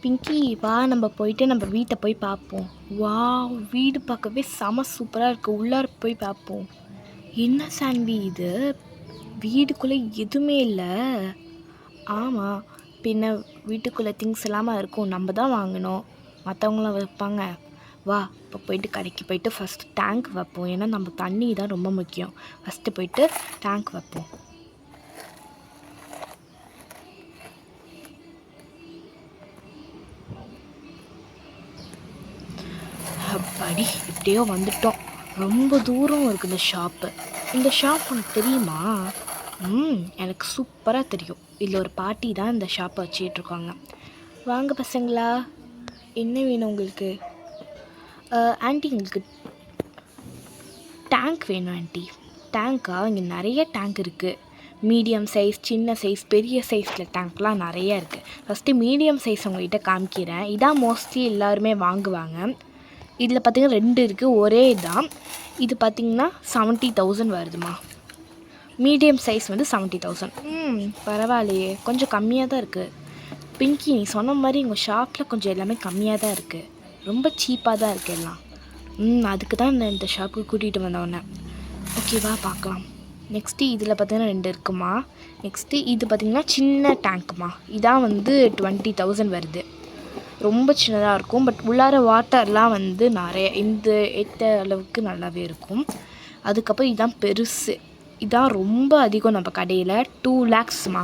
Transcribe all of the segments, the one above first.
பிங்கி வா நம்ம போயிட்டு நம்ம வீட்டை போய் பார்ப்போம். வாவ், வீடு பார்க்கவே செம சூப்பராக இருக்குது. உள்ளார போய் பார்ப்போம். என்ன சான்வி இது, வீட்டுக்குள்ளே எதுவுமே இல்லை. ஆமாம், பின்ன வீட்டுக்குள்ளே திங்ஸ் எல்லாமே இருக்கும். நம்ம தான் வாங்கணும், மற்றவங்களாம் வைப்பாங்க. வா இப்போ போயிட்டு கடைக்கு போயிட்டு ஃபஸ்ட்டு டேங்க் வைப்போம். ஏன்னா நம்ம தண்ணி தான் ரொம்ப முக்கியம். ஃபஸ்ட்டு போயிட்டு டேங்க் வைப்போம். அப்படி எப்படியோ வந்துட்டோம். ரொம்ப தூரம் இருக்குது இந்த ஷாப்பு. இந்த ஷாப் உனக்கு தெரியுமா? எனக்கு சூப்பராக தெரியும். இதில் ஒரு பாட்டி தான் இந்த ஷாப்பை வச்சிட்ருக்காங்க. வாங்க பசங்களா, என்ன வேணும் உங்களுக்கு? ஆண்டி, உங்களுக்கு டேங்க் வேணும் ஆண்டி. டேங்க்கா? இங்கே நிறைய டேங்க் இருக்குது. மீடியம் சைஸ், சின்ன சைஸ், பெரிய சைஸில் டேங்க்லாம் நிறையா இருக்குது. ஃபஸ்ட்டு மீடியம் சைஸ் உங்கள்கிட்ட காமிக்கிறேன். இதான் மோஸ்ட்லி எல்லாருமே வாங்குவாங்க. இதில் பார்த்திங்கன்னா 2 இருக்குது, ஒரே தான். இது பார்த்திங்கன்னா 70,000 வருதுமா. மீடியம் சைஸ் வந்து 70,000. பரவாயில்லையே, கொஞ்சம் கம்மியாக தான் இருக்குது. பிங்கி, நீ சொன்ன மாதிரி உங்கள் ஷாப்பில் கொஞ்சம் எல்லாமே கம்மியாக தான் இருக்குது. ரொம்ப சீப்பாக தான் இருக்குது எல்லாம். அதுக்கு தான் நான் இந்த ஷாப்புக்கு கூட்டிகிட்டு வந்தவொன்னே. ஓகேவா, பார்க்கலாம். நெக்ஸ்ட்டு இதில் பார்த்திங்கன்னா 2 இருக்குமா. நெக்ஸ்ட்டு இது பார்த்திங்கன்னா சின்ன டேங்க்குமா. இதான் வந்து 20,000 வருது. ரொம்ப சின்னதாக இருக்கும். பட் உள்ளார வாட்டர்லாம் வந்து நிறைய இந்த ஏற்ற அளவுக்கு நல்லாவே இருக்கும். அதுக்கப்புறம் இதுதான் பெருசு. இதான் ரொம்ப அதிகம் நம்ம கடையில். 2 lakhsமா.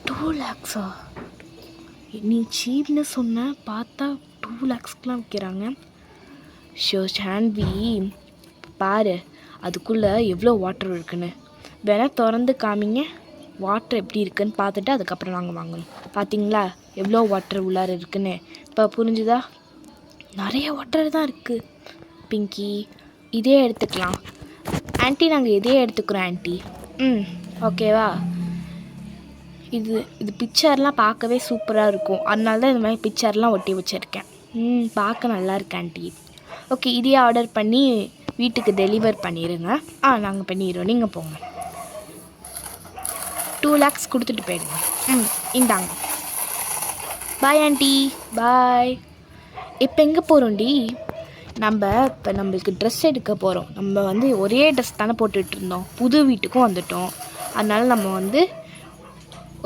2 lakhsா? நீ சீப்னு சொன்ன, பார்த்தா 2 lakhsக்குலாம் விற்கிறாங்க. சான்வி பாரு, அதுக்குள்ளே எவ்வளோ வாட்டர் இருக்குன்னு. வேணால் திறந்து காமிங்க, வாட்டர் எப்படி இருக்குதுன்னு பார்த்துட்டு அதுக்கப்புறம் நாங்கள் வாங்கணும். பார்த்தீங்களா எவ்வளோ வாட்டர் உள்ளார இருக்குன்னு? இப்போ புரிஞ்சுதா? நிறைய வாட்டர் தான் இருக்குது. பிங்கி, இதே எடுத்துக்கலாம். ஆண்டி, நாங்கள் இதே எடுத்துக்கிறோம் ஆண்டி. ஓகேவா? இது பிக்சர்லாம் பார்க்கவே சூப்பராக இருக்கும். அதனால தான் இந்த மாதிரி பிக்சர்லாம் ஒட்டி வச்சுருக்கேன். பார்க்க நல்லா இருக்கு ஆண்டி. ஓகே, இதே ஆர்டர் பண்ணி வீட்டுக்கு டெலிவர் பண்ணிடுங்க. நாங்கள் பண்ணிடுறோம், நீங்கள் போங்க. 2 lakhs கொடுத்துட்டு போயிடுங்க. இந்தாங்க. பாய் ஆண்டி, பாய். இப்போ எங்கே போகிறோண்டி? இப்போ நம்மளுக்கு ட்ரெஸ் எடுக்க போகிறோம். நம்ம வந்து ஒரே ட்ரெஸ் தானே போட்டுட்டு இருந்தோம். புது வீட்டுக்கும் வந்துட்டோம். அதனால நம்ம வந்து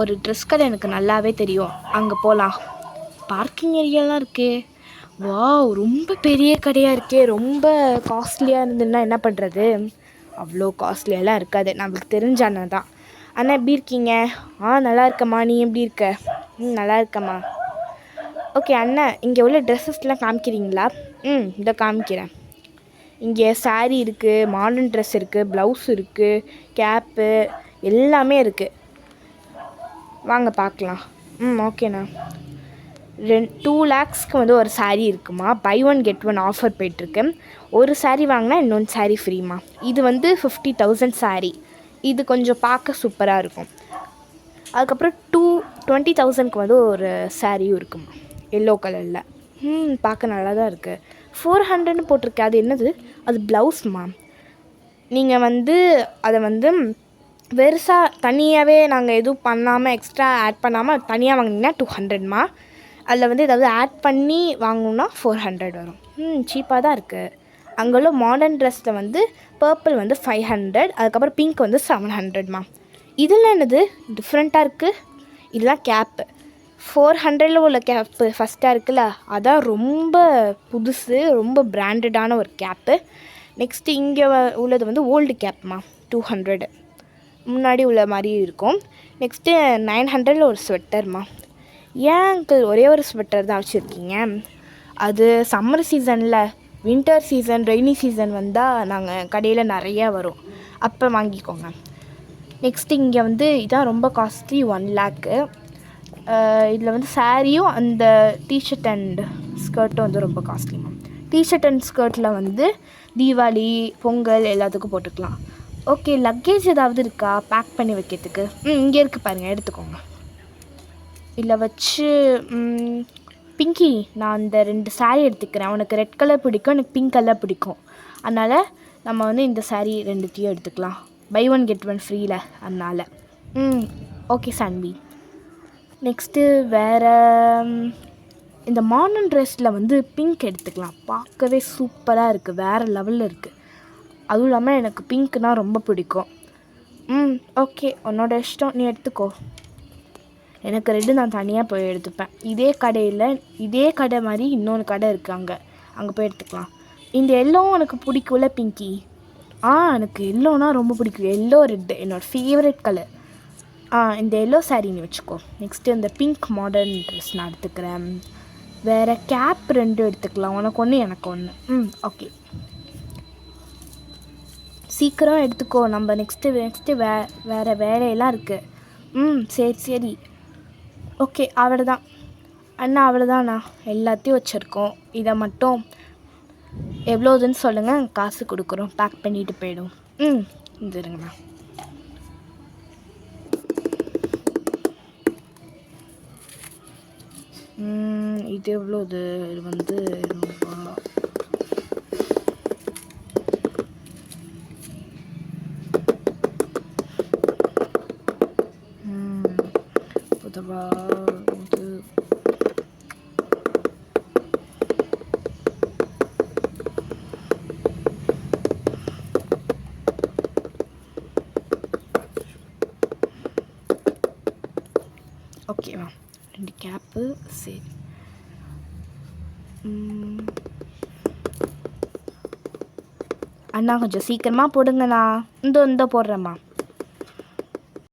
ஒரு ட்ரெஸ் கடை எனக்கு நல்லாவே தெரியும், அங்கே போகலாம். பார்க்கிங் ஏரியாலாம் இருக்கே. வாவ், ரொம்ப பெரிய கடையாக இருக்கே. ரொம்ப காஸ்ட்லியாக இருந்ததுன்னா என்ன பண்ணுறது? அவ்வளோ காஸ்ட்லியெல்லாம் இருக்காது, நம்மளுக்கு தெரிஞ்ச அண்ணன் தான். அண்ணா, எப்படி இருக்கீங்க? நல்லா இருக்கம்மா. நீ எப்படி இருக்க? நல்லா இருக்கம்மா. ஓகே அண்ணா, இங்கே உள்ள ட்ரெஸ்ஸஸ்லாம் காமிக்கிறீங்களா? இதை காமிக்கிறேன். இங்கே சாரீ இருக்குது, மாடர்ன் ட்ரெஸ் இருக்குது, ப்ளவுஸ் இருக்குது, கேப்பு எல்லாமே இருக்குது. வாங்க பார்க்கலாம். ஓகேண்ணா. 2 lakhsக்கு வந்து ஒரு சாரீ இருக்குமா. buy 1 get 1 ஆஃபர் போய்ட்டுருக்கு. ஒரு சாரீ வாங்கினா இன்னொன்று சாரீ ஃப்ரீமா. இது வந்து 50,000 சாரீ. இது கொஞ்சம் பார்க்க சூப்பராக இருக்கும். அதுக்கப்புறம் 20,000க்கு வந்து ஒரு சாரியும் இருக்குமா, எல்லோ கலரில். பார்க்க நல்லா தான் இருக்குது. 400ன்னு போட்டிருக்கு. அது என்னது? அது ப்ளவுஸ்மா. நீங்கள் வந்து அதை வந்து பெருசாக தனியாகவே நாங்கள் எதுவும் பண்ணாமல், எக்ஸ்ட்ரா ஆட் பண்ணாமல் தனியாக வாங்கினீங்கன்னா 200மா. அதில் வந்து ஏதாவது ஆட் பண்ணி வாங்கணுன்னா 400 வரும். சீப்பாக தான் இருக்குது. அங்கே உள்ள மாடர்ன் ட்ரெஸ்ஸில் வந்து பர்பிள் வந்து 500, அதுக்கப்புறம் பிங்க் வந்து 700மா. இதில் என்னது டிஃப்ரெண்ட்டாக இருக்குது? இதெல்லாம் கேப்பு. 400ல் உள்ள கேப்பு ஃபஸ்ட்டாக இருக்குல்ல, அதான் ரொம்ப புதுசு, ரொம்ப பிராண்டடான ஒரு கேப்பு. நெக்ஸ்ட்டு இங்கே உள்ளது வந்து ஓல்டு கேப்மா, 200 முன்னாடி உள்ள மாதிரி இருக்கும். நெக்ஸ்ட்டு 900ல் ஒரு ஸ்வெட்டர்மா. ஏன் அங்கிள் ஒரே ஒரு ஸ்வெட்டர் தான் வச்சுருக்கீங்க? அது சம்மர் சீசனில், வின்டர் சீசன், ரெய்னி சீசன் வந்தால் நாங்கள் கடையில் நிறையா வரும், அப்போ வாங்கிக்கோங்க. நெக்ஸ்ட்டு இங்கே வந்து இதான் ரொம்ப காஸ்ட்லி, 1 lakh. இதில் வந்து சாரியும் அந்த டிஷர்ட் அண்ட் ஸ்கர்ட்டும் வந்து ரொம்ப காஸ்ட்லிமா. டிஷர்ட் அண்ட் ஸ்கர்ட்டில் வந்து தீபாவளி, பொங்கல் எல்லாத்துக்கும் போட்டுக்கலாம். ஓகே, லக்கேஜ் ஏதாவது இருக்கா பேக் பண்ணி வைக்கிறதுக்கு? இங்கே இருக்குது பாருங்கள், எடுத்துக்கோங்க. இதில் வச்சு பிங்கி, நான் அந்த 2 சாரீ எடுத்துக்கிறேன். உனக்கு ரெட் கலர் பிடிக்கும், எனக்கு பிங்க் கலர் பிடிக்கும். அதனால் நம்ம வந்து இந்த சாரீ 2த்தையும் எடுத்துக்கலாம். buy 1 get 1 ஃப்ரீயில், அதனால். ஓகே சான்வி. நெக்ஸ்ட்டு வேறு இந்த மாடர்ன் ட்ரெஸ்ஸில் வந்து பிங்க் எடுத்துக்கலாம். பார்க்கவே சூப்பராக இருக்குது, வேறு லெவலில் இருக்குது. அதுவும் இல்லாமல் எனக்கு பிங்க்னால் ரொம்ப பிடிக்கும். ஓகே, உன்னோட இஷ்டம், நீ எடுத்துக்கோ. எனக்கு ரெட்டு நான் தனியாக போய் எடுத்துப்பேன். இதே கடை மாதிரி இன்னொன்று கடை இருக்குது, அங்கே போய் எடுத்துக்கலாம். இந்த எல்லோவும் எனக்கு பிடிக்கும்ல பிங்கி? எனக்கு எல்லோனா ரொம்ப பிடிக்கும். எல்லோ ரெட்டு என்னோடய ஃபேவரட் கலர். இந்த எல்லோ சாரீ நீ வச்சுக்கோ. நெக்ஸ்ட்டு இந்த பிங்க் மாடர்ன் ட்ரெஸ் நான் எடுத்துக்கிறேன். வேறு கேப் 2 எடுத்துக்கலாம், உனக்கு ஒன்று எனக்கு ஒன்று. ஓகே, சீக்கிரம் எடுத்துக்கோ. நம்ம நெக்ஸ்ட்டு வேறு வேலையெல்லாம் இருக்குது. சரி ஓகே, அவ்வளோதான் அண்ணா, அவ்வளோதாண்ணா. எல்லாத்தையும் வச்சுருக்கோம். இதை மட்டும் எவ்வளோதுன்னு சொல்லுங்கள், காசு கொடுக்குறோம், பேக் பண்ணிவிட்டு போயிடும். இருங்கண்ணா. இது எவ்வளோது? இது வந்து ரூபா இது ஓகேவா? 2 கேப்பு. சரி, அண்ணா கொஞ்சம் சீக்கிரமாக போடுங்கண்ணா. இந்த போடுறேம்மா.